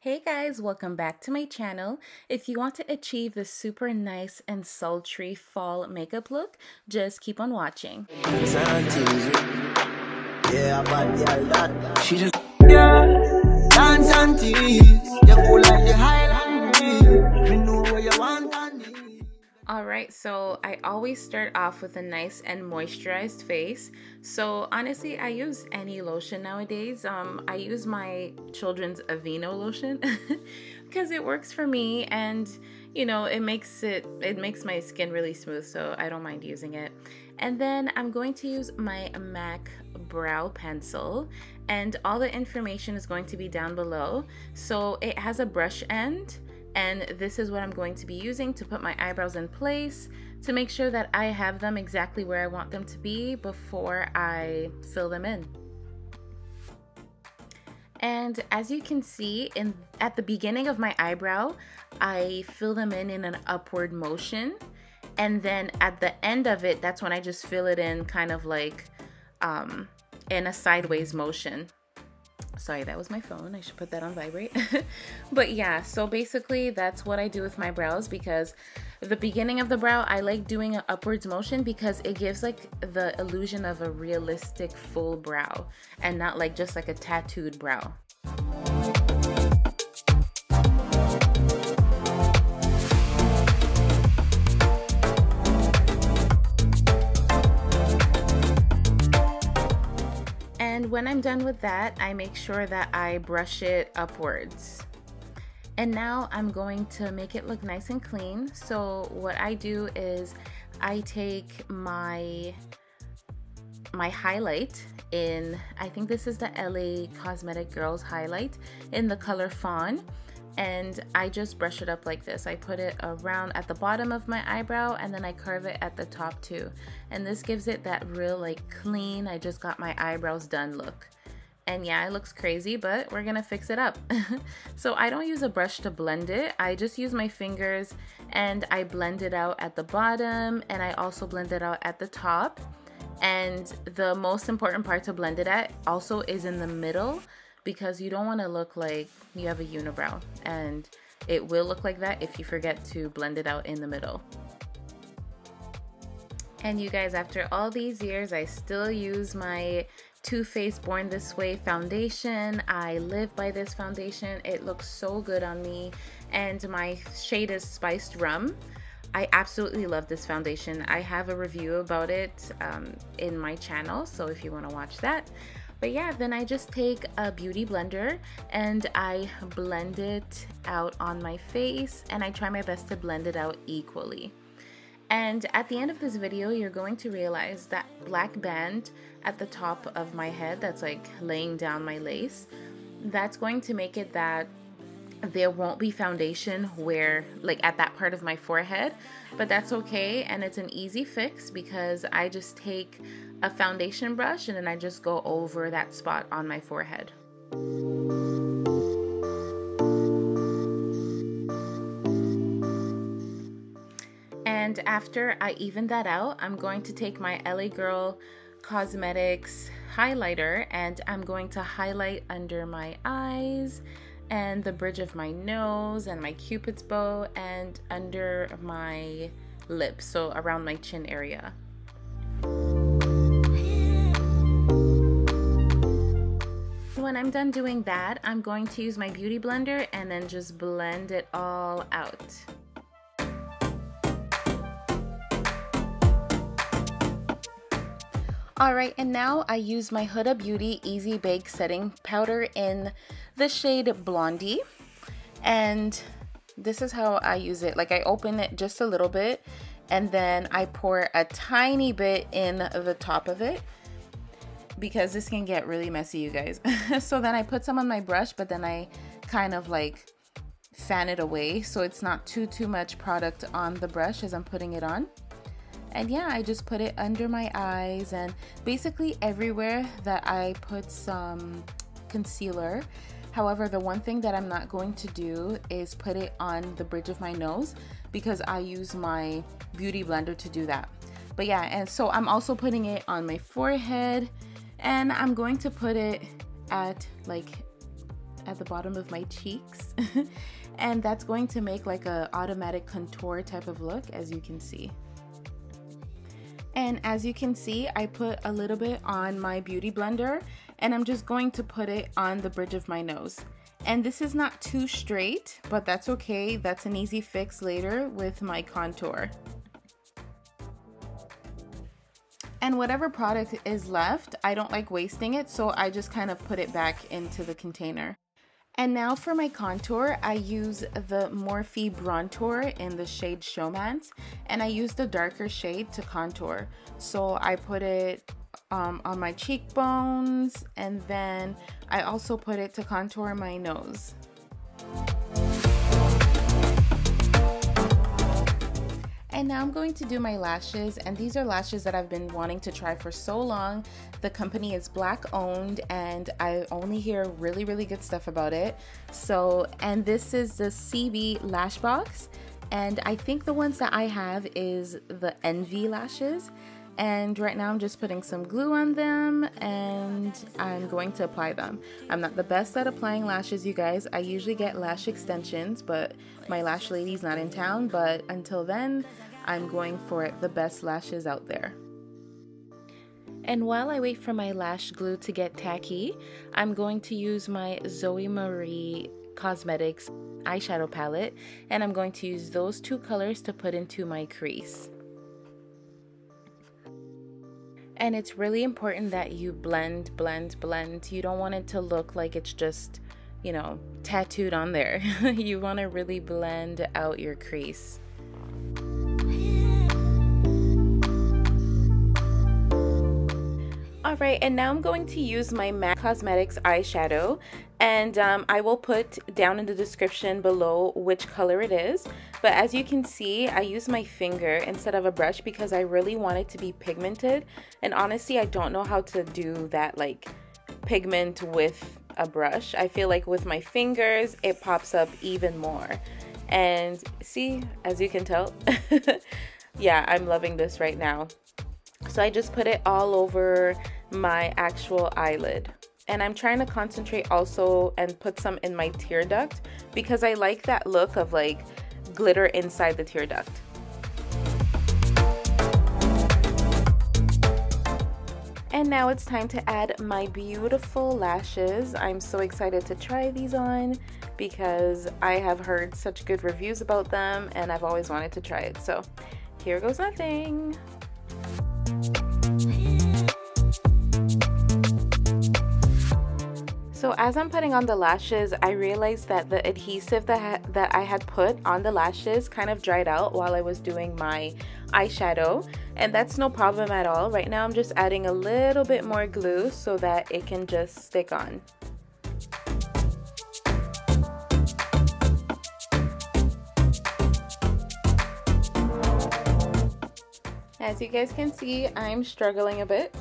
Hey guys, welcome back to my channel. If you want to achieve this super nice and sultry fall makeup look, just keep on watching. Yeah, but that she just dance and tease. You go like the Highland breeze. You know where you want and need. Alright, so I always start off with a nice and moisturized face. So honestly, I use any lotion nowadays. I use my children's Aveeno lotion because it works for me, and you know, it makes my skin really smooth, so I don't mind using it. And then I'm going to use my MAC brow pencil, and all the information is going to be down below. So it has a brush end, and this is what I'm going to be using to put my eyebrows in place to make sure that I have them exactly where I want them to be before I fill them in. And as you can see, at the beginning of my eyebrow, I fill them in an upward motion. And then at the end of it, that's when I just fill it in kind of like in a sideways motion. Sorry, that was my phone. I should put that on vibrate. But yeah, so basically that's what I do with my brows, because the beginning of the brow, I like doing an upwards motion because it gives like the illusion of a realistic full brow and not like just like a tattooed brow. And when I'm done with that, I make sure that I brush it upwards. And now I'm going to make it look nice and clean. So what I do is I take my highlight in, I think this is the L.A Girls highlight in the color Fawn. And I just brush it up like this. I put it around at the bottom of my eyebrow, and then I curve it at the top too. And this gives it that real like clean, I just got my eyebrows done look. And yeah, it looks crazy, but we're gonna fix it up. So I don't use a brush to blend it. I just use my fingers and I blend it out at the bottom, and I also blend it out at the top. And the most important part to blend it at also is in the middle, because you don't want to look like you have a unibrow, and it will look like that if you forget to blend it out in the middle. And you guys, after all these years, I still use my Too Faced Born This Way foundation. I live by this foundation. It looks so good on me, and my shade is Spiced Rum. I absolutely love this foundation. I have a review about it in my channel, so if you want to watch that. But yeah, then I just take a beauty blender and I blend it out on my face, and I try my best to blend it out equally. And at the end of this video, you're going to realize that black band at the top of my head that's like laying down my lace, that's going to make it that there won't be foundation where, like, at that part of my forehead, but that's okay, and it's an easy fix because I just take a foundation brush and then I just go over that spot on my forehead. And after I even that out, I'm going to take my L.A Girl Cosmetics highlighter, and I'm going to highlight under my eyes and the bridge of my nose and my cupid's bow and under my lips, so around my chin area. When I'm done doing that, I'm going to use my beauty blender and then just blend it all out. Alright, and now I use my Huda Beauty Easy Bake Setting Powder in the shade Blondie. And this is how I use it. Like, I open it just a little bit, and then I pour a tiny bit in the top of it, because this can get really messy, you guys. So then I put some on my brush, but then I kind of like fan it away so it's not too much product on the brush as I'm putting it on. And yeah, I just put it under my eyes and basically everywhere that I put some concealer. However, the one thing that I'm not going to do is put it on the bridge of my nose, because I use my beauty blender to do that. But yeah, and so I'm also putting it on my forehead, and I'm going to put it at like at the bottom of my cheeks. And that's going to make like a automatic contour type of look, as you can see. And as you can see, I put a little bit on my beauty blender, and I'm just going to put it on the bridge of my nose. And this is not too straight, but that's okay. That's an easy fix later with my contour. And whatever product is left, I don't like wasting it, so I just kind of put it back into the container. And now for my contour, I use the Morphe Brontour in the shade SHOWMANCE, and I use the darker shade to contour. So I put it on my cheekbones, and then I also put it to contour my nose. And now I'm going to do my lashes, and these are lashes that I've been wanting to try for so long. The company is Black owned, and I only hear really good stuff about it. So, and this is the cblashbox, and I think the ones that I have is the Envy lashes. And right now I'm just putting some glue on them, and I'm going to apply them. I'm not the best at applying lashes, you guys. I usually get lash extensions, but my lash lady's not in town. But until then, I'm going for the best lashes out there. And while I wait for my lash glue to get tacky, I'm going to use my Zoe Marie Cosmetics eyeshadow palette, and I'm going to use those two colors to put into my crease. And it's really important that you blend. You don't want it to look like it's just, you know, tattooed on there. You want to really blend out your crease. Alright, and now I'm going to use my MAC Cosmetics eyeshadow, and I will put down in the description below which color it is. But as you can see, I use my finger instead of a brush because I really want it to be pigmented, and honestly I don't know how to do that, like pigment with a brush. I feel like with my fingers it pops up even more. And see, as you can tell, yeah, I'm loving this right now. So I just put it all over my actual eyelid, and I'm trying to concentrate also and put some in my tear duct because I like that look of like glitter inside the tear duct. And now it's time to add my beautiful lashes. I'm so excited to try these on because I have heard such good reviews about them and I've always wanted to try it. So here goes nothing. So as I'm putting on the lashes, I realized that the adhesive that I had put on the lashes kind of dried out while I was doing my eyeshadow, and that's no problem at all. Right now I'm just adding a little bit more glue so that it can just stick on. As you guys can see, I'm struggling a bit,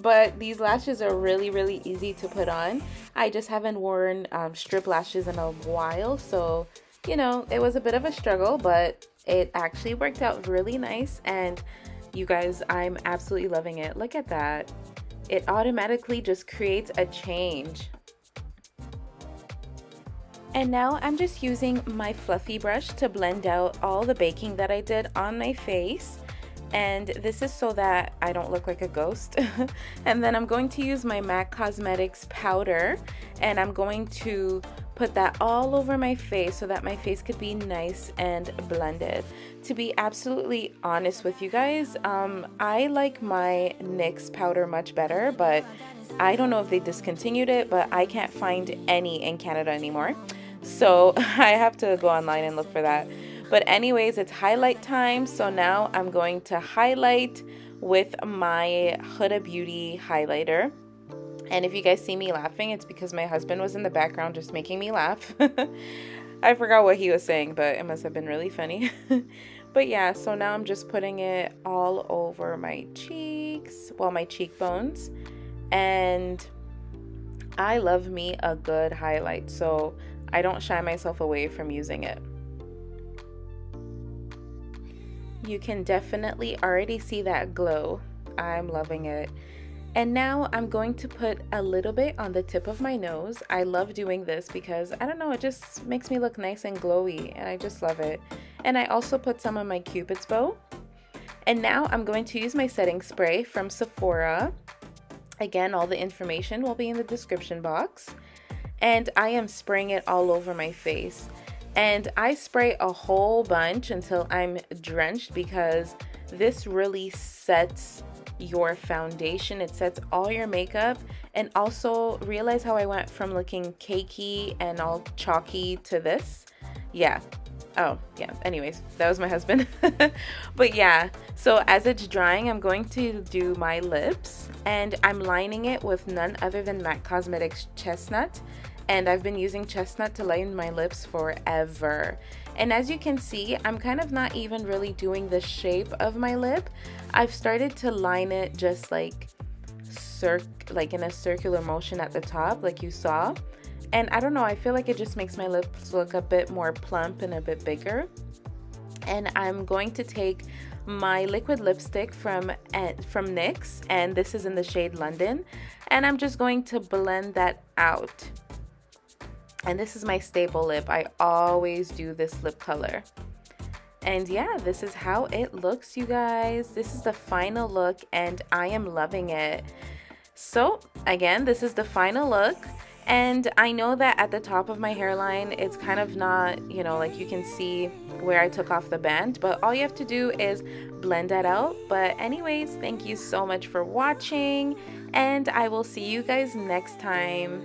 but these lashes are really easy to put on. I just haven't worn strip lashes in a while, so you know, it was a bit of a struggle, but it actually worked out really nice. And you guys, I'm absolutely loving it. Look at that. It automatically just creates a change. And now I'm just using my fluffy brush to blend out all the baking that I did on my face. And this is so that I don't look like a ghost. And then I'm going to use my MAC Cosmetics powder, and I'm going to put that all over my face so that my face could be nice and blended. To be absolutely honest with you guys, I like my NYX powder much better, but I don't know if they discontinued it, but I can't find any in Canada anymore. So I have to go online and look for that. But anyways, it's highlight time. So now I'm going to highlight with my Huda Beauty highlighter. And if you guys see me laughing, it's because my husband was in the background just making me laugh. I forgot what he was saying, but it must have been really funny. But yeah, so now I'm just putting it all over my cheeks, well, my cheekbones. And I love me a good highlight, so I don't shy myself away from using it. You can definitely already see that glow. I'm loving it. And now I'm going to put a little bit on the tip of my nose. I love doing this because, I don't know, it just makes me look nice and glowy, and I just love it. And I also put some on my Cupid's bow. And now I'm going to use my setting spray from Sephora. Again, all the information will be in the description box. And I am spraying it all over my face. And I spray a whole bunch until I'm drenched, because this really sets your foundation. It sets all your makeup. And also realize how I went from looking cakey and all chalky to this. Yeah. Oh yeah, anyways, that was my husband. But yeah, so as it's drying, I'm going to do my lips, and I'm lining it with none other than MAC Cosmetics Chestnut. And I've been using chestnut to line my lips forever. And as you can see, I'm kind of not even really doing the shape of my lip. I've started to line it just like in a circular motion at the top, like you saw. And I don't know, I feel like it just makes my lips look a bit more plump and a bit bigger. And I'm going to take my liquid lipstick from NYX, and this is in the shade London. And I'm just going to blend that out. And this is my staple lip. I always do this lip color. And yeah, this is how it looks, you guys. This is the final look, and I am loving it. So again, this is the final look. And I know that at the top of my hairline, it's kind of not, you know, like you can see where I took off the band, but all you have to do is blend that out. But anyways, thank you so much for watching, and I will see you guys next time.